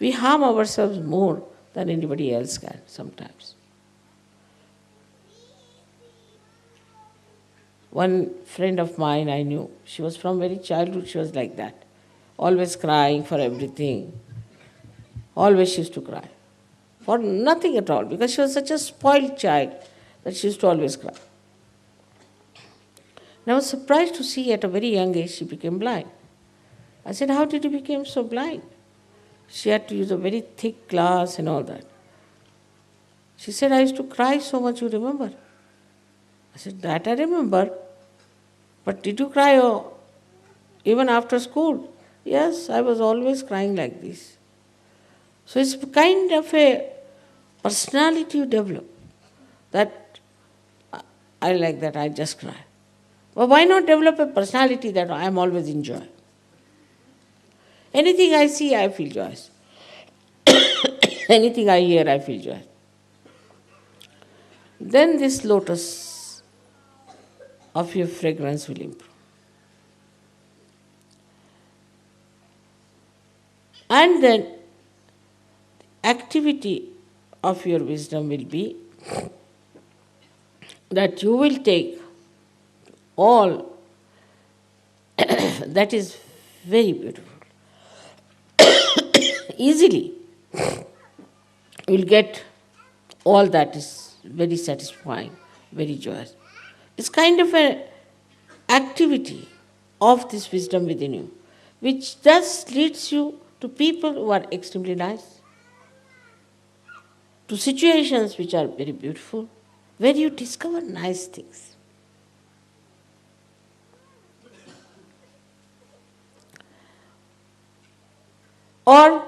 We harm ourselves more than anybody else can sometimes. One friend of mine I knew, she was from very childhood, she was like that. Always crying for everything. Always she used to cry. For nothing at all, because she was such a spoiled child that she used to always cry. And I was surprised to see at a very young age she became blind. I said, how did you become so blind? She had to use a very thick glass and all that. She said, I used to cry so much, you remember? I said, that I remember. But did you cry even after school? Yes, I was always crying like this. So it's kind of a personality you develop. That I like that, I just cry. Well, why not develop a personality that I am always in joy? Anything I see, I feel joyous. Anything I hear, I feel joy. Then this lotus of your fragrance will improve. And then activity of your wisdom will be that you will take all that is very beautiful. Easily you will get all that is very satisfying, very joyous. It's kind of an activity of this wisdom within you, which just leads you to people who are extremely nice, to situations which are very beautiful, where you discover nice things. Or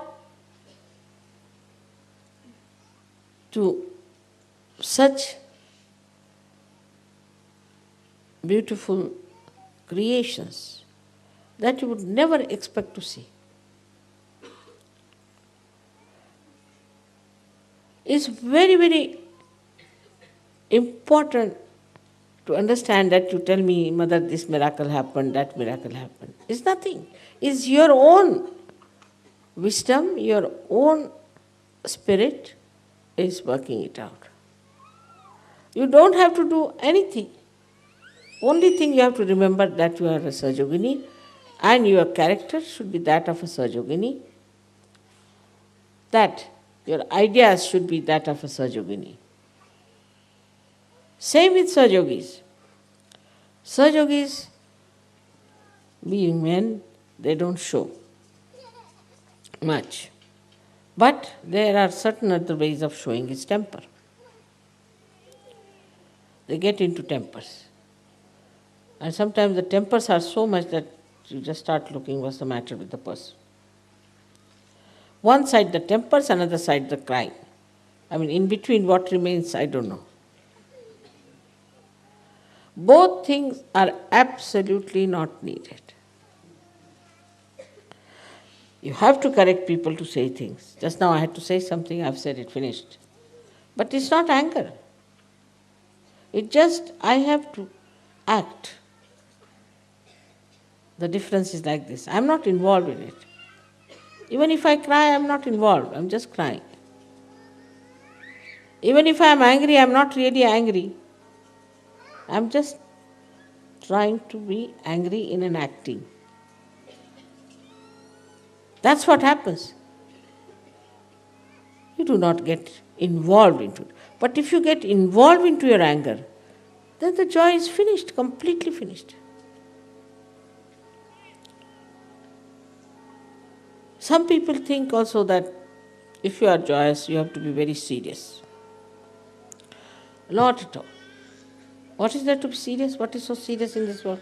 to such beautiful creations that you would never expect to see. It's very, very important to understand that you tell me, Mother, this miracle happened, that miracle happened. It's nothing. It's your own wisdom, your own spirit is working it out. You don't have to do anything. Only thing you have to remember that you are a Sahajogini and your character should be that of a Sahajogini, that your ideas should be that of a Sahajogini. Same with Sahajogis. Sahajogis, being men, they don't show much. But there are certain other ways of showing his temper. They get into tempers. And sometimes the tempers are so much that you just start looking what's the matter with the person. One side the tempers, another side the crying. I mean, in between what remains, I don't know. Both things are absolutely not needed. You have to correct people to say things. Just now I had to say something, I've said it, finished. But it's not anger. It just, I have to act. The difference is like this. I'm not involved in it. Even if I cry, I'm not involved. I'm just crying. Even if I'm angry, I'm not really angry. I'm just trying to be angry in an acting. That's what happens. You do not get involved into it. But if you get involved into your anger, then the joy is finished, completely finished. Some people think also that if you are joyous, you have to be very serious. Not at all. What is there to be serious? What is so serious in this world?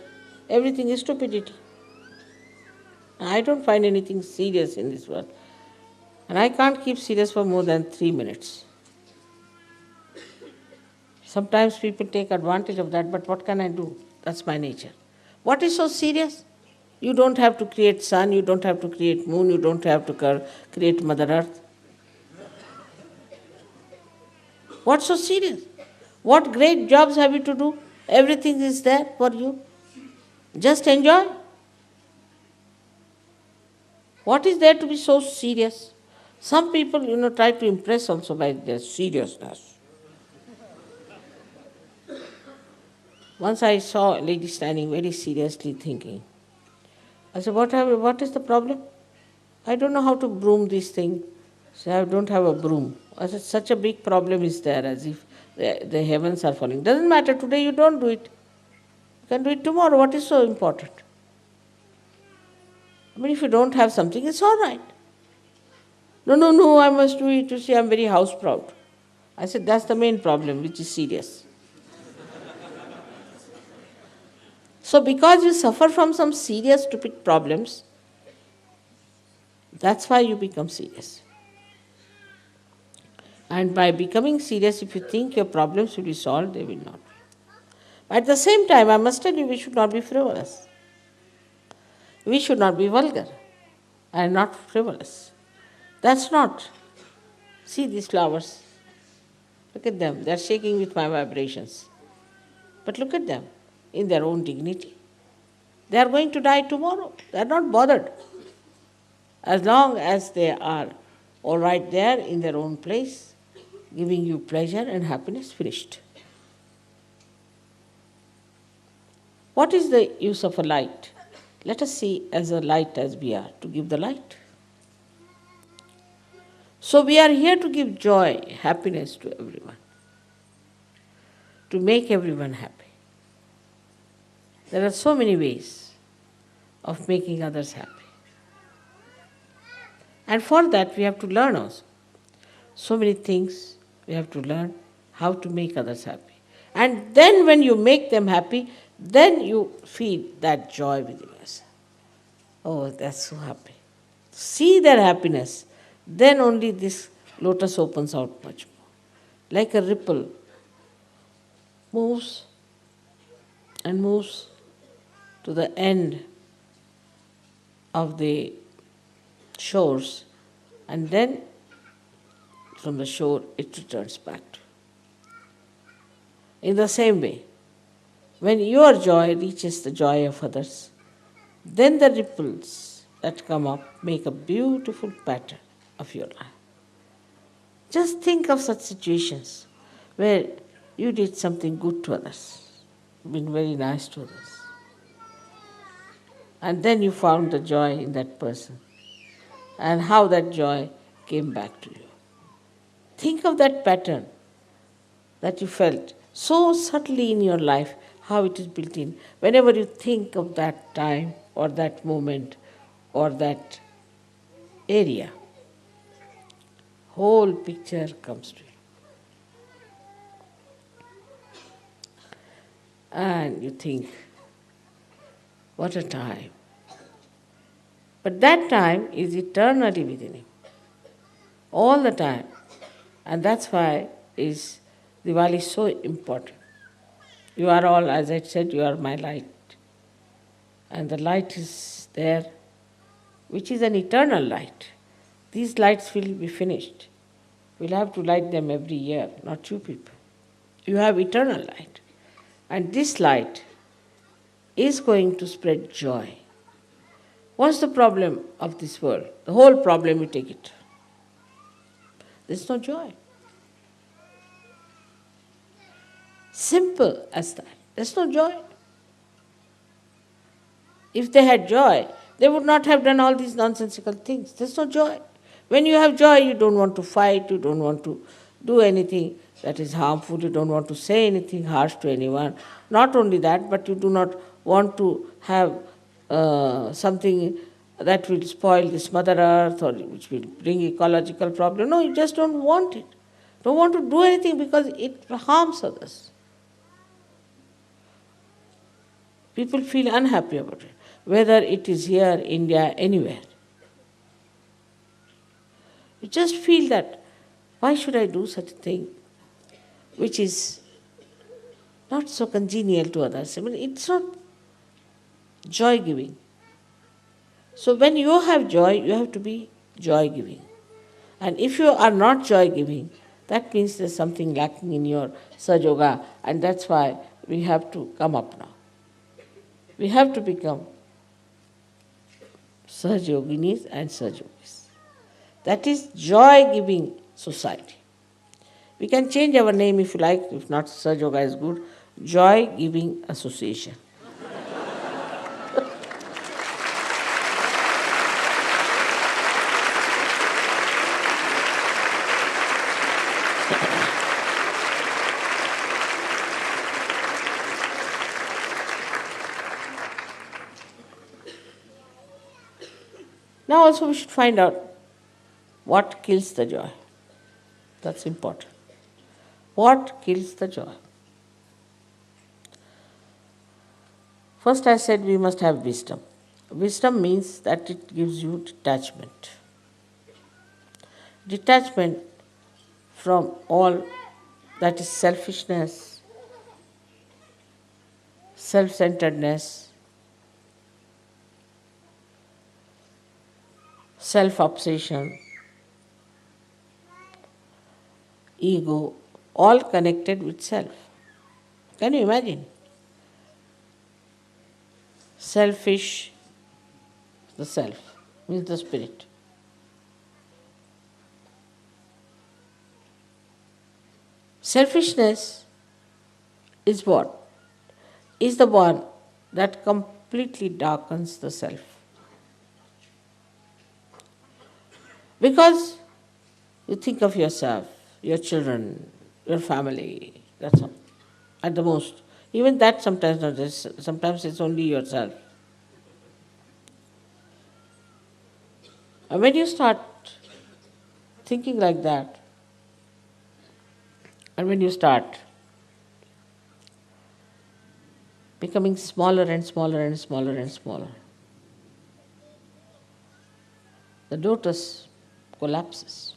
Everything is stupidity. I don't find anything serious in this world. And I can't keep serious for more than 3 minutes. Sometimes people take advantage of that, but what can I do? That's my nature. What is so serious? You don't have to create sun, you don't have to create moon, you don't have to create Mother Earth. What's so serious? What great jobs have you to do? Everything is there for you. Just enjoy. What is there to be so serious? Some people, try to impress also by their seriousness. Once I saw a lady standing very seriously thinking. I said, what is the problem? I don't know how to broom this thing. So I don't have a broom. I said, such a big problem is there, as if the heavens are falling. Doesn't matter, today you don't do it. You can do it tomorrow. What is so important? I mean, if you don't have something, it's all right. No, I must do it. You see, I'm very house proud. I said, that's the main problem, which is serious. So because you suffer from some serious, stupid problems, that's why you become serious. And by becoming serious, if you think your problems will be solved, they will not be. At the same time, I must tell you, we should not be frivolous. We should not be vulgar and not frivolous. That's not. See these flowers. Look at them. They are shaking with my vibrations. But look at them in their own dignity. They are going to die tomorrow. They are not bothered. As long as they are all right there in their own place, giving you pleasure and happiness, finished. What is the use of a light? Let us see as a light as we are, to give the light. So we are here to give joy, happiness to everyone, to make everyone happy. There are so many ways of making others happy. And for that we have to learn also. So many things we have to learn how to make others happy. And then when you make them happy, then you feel that joy within yourself. Oh, that's so happy. See their happiness, then only this lotus opens out much more. Like a ripple, moves and moves to the end of the shores, and then from the shore it returns back. In the same way, when your joy reaches the joy of others, then the ripples that come up make a beautiful pattern of your life. Just think of such situations where you did something good to others, been very nice to others, and then you found the joy in that person, and how that joy came back to you. Think of that pattern that you felt so subtly in your life, how it is built in. Whenever you think of that time or that moment or that area, whole picture comes to you. And you think, what a time. But that time is eternally within you, all the time. And that's why is Diwali so important. You are all, as I said, you are my light. And the light is there, which is an eternal light. These lights will be finished. We'll have to light them every year, not you people. You have eternal light. And this light is going to spread joy. What's the problem of this world? The whole problem, you take it. There's no joy. Simple as that. There's no joy. If they had joy, they would not have done all these nonsensical things. There's no joy. When you have joy, you don't want to fight, you don't want to do anything that is harmful, you don't want to say anything harsh to anyone. Not only that, but you do not want to have something that will spoil this Mother Earth or which will bring ecological problem. No, you just don't want it. Don't want to do anything because it harms others. People feel unhappy about it, whether it is here, India, anywhere. You just feel that, why should I do such a thing which is not so congenial to others? I mean, it's not joy-giving. So when you have joy, you have to be joy-giving. And if you are not joy-giving, that means there's something lacking in your Sajoga, and that's why we have to come up now. We have to become Sahajoginis and Sahajogis. That is joy-giving society. We can change our name if you like, if not, Saj Yoga is good. Joy-giving association. Now also we should find out what kills the joy. That's important. What kills the joy? First I said we must have wisdom. Wisdom means that it gives you detachment. Detachment from all that is selfishness, self-centeredness, self-obsession, ego, all connected with self. Can you imagine? Selfish, the self, means the spirit. Selfishness is what? Is the one that completely darkens the self. Because you think of yourself, your children, your family, that's all. At the most. Even that sometimes not, sometimes it's only yourself. And when you start thinking like that, and when you start becoming smaller and smaller and smaller and smaller, the lotus collapses.